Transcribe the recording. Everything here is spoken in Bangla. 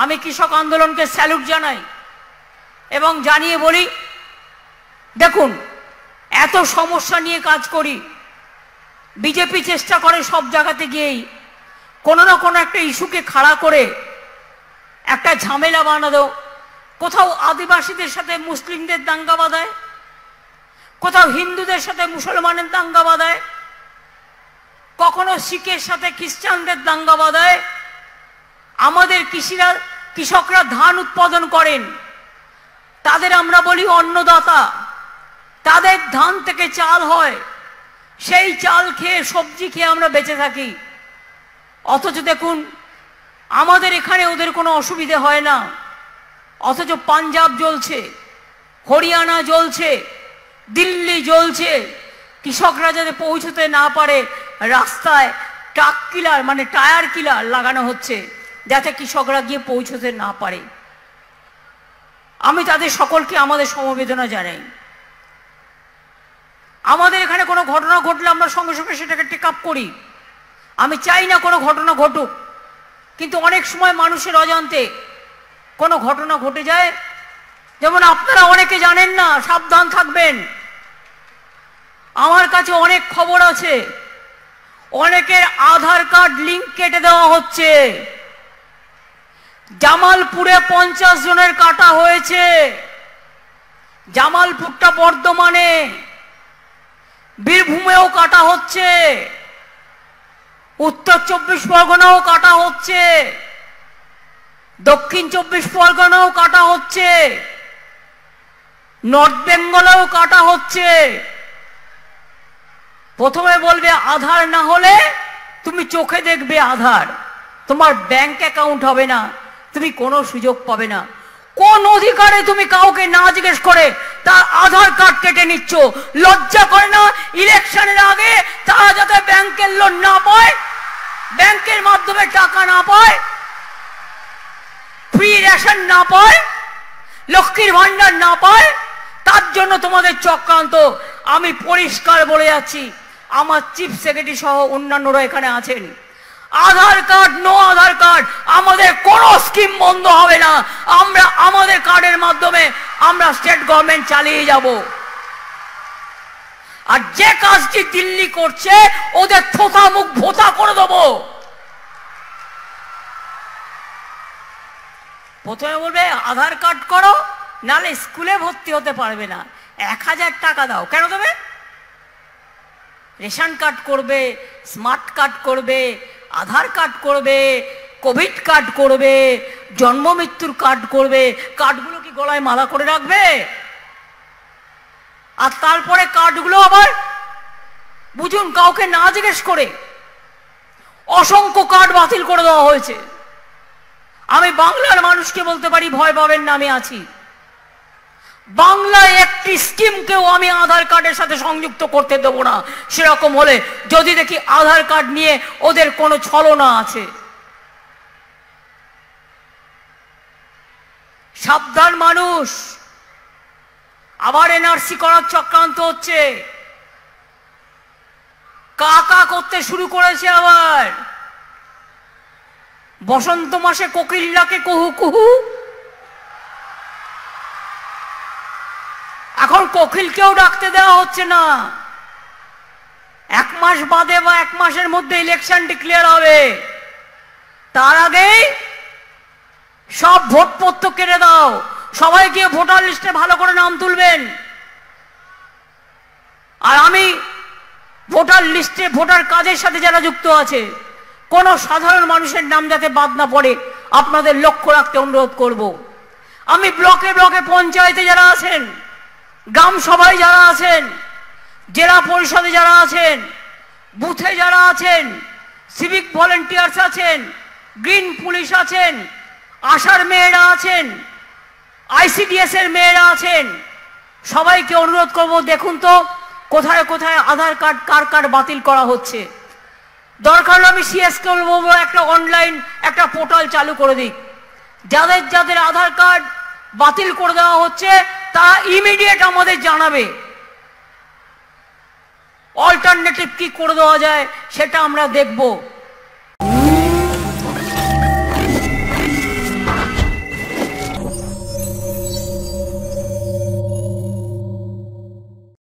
আমি কৃষক আন্দোলনকে স্যালুট জানাই এবং জানিয়ে বলি, দেখুন এত সমস্যা নিয়ে কাজ করি, বিজেপি চেষ্টা করে সব জায়গাতে গিয়েই কোনো না কোনো একটা ইস্যুকে খাড়া করে একটা ঝামেলা বানানো। কোথাও আদিবাসীদের সাথে মুসলিমদের দাঙ্গা বাঁধায়, কোথাও হিন্দুদের সাথে মুসলমানের দাঙ্গা বাঁধায়, কখনো শিখের সাথে খ্রিস্টানদের দাঙ্গা বাঁধায়। আমাদের কৃষকরা ধান উৎপাদন করেন, তাদের আমরা বলি অন্নদাতা, তাদের ধান থেকে চাল হয়, সেই চাল খেয়ে সবজি খেয়ে আমরা বেঁচে থাকি। অথচ দেখুন আমাদের এখানে ওদের কোনো অসুবিধে হয় না, অথচ পাঞ্জাব জ্বলছে, হরিয়ানা জ্বলছে, দিল্লি জ্বলছে। কৃষকরা যাতে পৌঁছতে না পারে রাস্তায় ট্রাক কিলার মানে টায়ার কিলার লাগানো হচ্ছে যাতে কৃষকরা গিয়ে পৌঁছতে না পারে। আমি তাদের সকলকে আমাদের সমবেদনা জানাই। আমাদের এখানে কোনো ঘটনা ঘটলে আমরা সঙ্গে সঙ্গে সেটাকে টেক আপ করি। আমি চাই না কোনো ঘটনা ঘটুক, কিন্তু অনেক সময় মানুষের অজান্তে কোনো ঘটনা ঘটে যায়। যেমন আপনারা অনেকে জানেন না, সাবধান থাকবেন। আমার কাছে অনেক খবর আছে, অনেকের আধার কার্ড লিঙ্ক কেটে দেওয়া হচ্ছে। জামালপুরে 50 জনের কাটা হয়েছে, জামালপুরটা বর্ধমানে, বীরভূমেও কাটা হচ্ছে, উত্তর 24 পরগনাও কাটা হচ্ছে, দক্ষিণ 24 পরগনাও কাটা হচ্ছে, নর্থ বেঙ্গলেও কাটা হচ্ছে। প্রথমে বলবে আধার না হলে তুমি চোখে দেখবে আধার, তোমার ব্যাংক অ্যাকাউন্ট হবে না, তুমি কোনো সুযোগ পাবে না। কোন অধিকারে তুমি কাউকে না জিজ্ঞেস করে তার আধার কার্ড কেটে নিচ্ছ? লজ্জা করে না? ইলেকশনের আগে তারা যাতে ব্যাংকের লোন না পায়, ব্যাংকের মাধ্যমে টাকা না পায়, ফ্রি রেশন না পায়, লক্ষ্মীর ভান্ডার না পায়, তার জন্য তোমাদের চক্রান্ত। আমি পরিষ্কার বলে যাচ্ছি, আমার চিফ সেক্রেটারি সহ অন্যান্যরা এখানে আছেন, আধার কার্ড নো আধার কার্ড আমাদের কোনো স্কিম বন্ধ হবে না। আমরা আমাদের কার্ডের মাধ্যমে আমরা স্টেট গভর্নমেন্ট চালিয়ে যাব। আর যে কাজটি দিল্লি করছে ওদের থোকা মুখ ভোতা করে দেবো। প্রথমে বলবে আধার কার্ড করো, নালে স্কুলে ভর্তি হতে পারবে না, 1000 টাকা দাও। কেন দেবে? রেশন কার্ড করবে, স্মার্ট কার্ড করবে, আধার কার্ড করবে, কোভিড কার্ড করবে, জন্ম মৃত্যুর কার্ড করবে। কার্ডগুলো কি গলায় মালা করে রাখবে? আর তারপরে কার্ডগুলো আবার বুঝুন কাউকে না জিজ্ঞেস করে অসংখ্য কার্ড বাতিল করে দেওয়া হয়েছে। আমি বাংলার মানুষকে বলতে পারি ভয় পাবেন না, আমি আছি। বাংলায় একটি স্কিমকেও আমি আধার কার্ডের সাথে সংযুক্ত করতে দেবো না, সেরকম হলে যদি দেখি আধার কার্ড নিয়ে ওদের কোনো ছলনা আছে। সাবধান মানুষ, আবার এনআরসি করার চক্রান্ত হচ্ছে, কাকা করতে শুরু করেছে। আবার বসন্ত মাসে কোকিল ডাকে কুহু কুহু, এখন কোকিলকেও ডাকতে দেওয়া হচ্ছে না। 1 মাস বাদে বা 1 মাসের মধ্যে ইলেকশন ডিক্লেয়ার হবে, তার আগেই সব ভোটপত্র কেটে দাও। সবাই গিয়ে ভোটার লিস্টে ভালো করে নাম তুলবেন। আর আমি ভোটার লিস্টে ভোটার কাজের সাথে যারা যুক্ত আছে, কোনো সাধারণ মানুষের নাম যাতে বাদ না পড়ে আপনাদের লক্ষ্য রাখতে অনুরোধ করব। আমি ব্লকে ব্লকে পঞ্চায়েতে যারা আছেন, গ্রাম সভায় যারা আছেন, জেলা পরিষদে যারা আছেন, বুথে যারা আছেন, সিভিক ভলেন্টিয়ার্স আছেন, গ্রিন পুলিশ আছেন, আশার মেয়েরা আছেন, আইসিডিএস এর মেয়েরা আছেন, সবাইকে অনুরোধ করব, দেখুন তো কোথায় কোথায় আধার কার্ড কার কার বাতিল করা হচ্ছে। দরকার হলে আমি সিএসকে বলবো একটা অনলাইন একটা পোর্টাল চালু করে দিক। যাদের যাদের আধার কার্ড বাতিল করে দেওয়া হচ্ছে তারা ইমিডিয়েট আমাদের জানাবে, অল্টারনেটিভ কি করে দেওয়া যায় সেটা আমরা দেখব।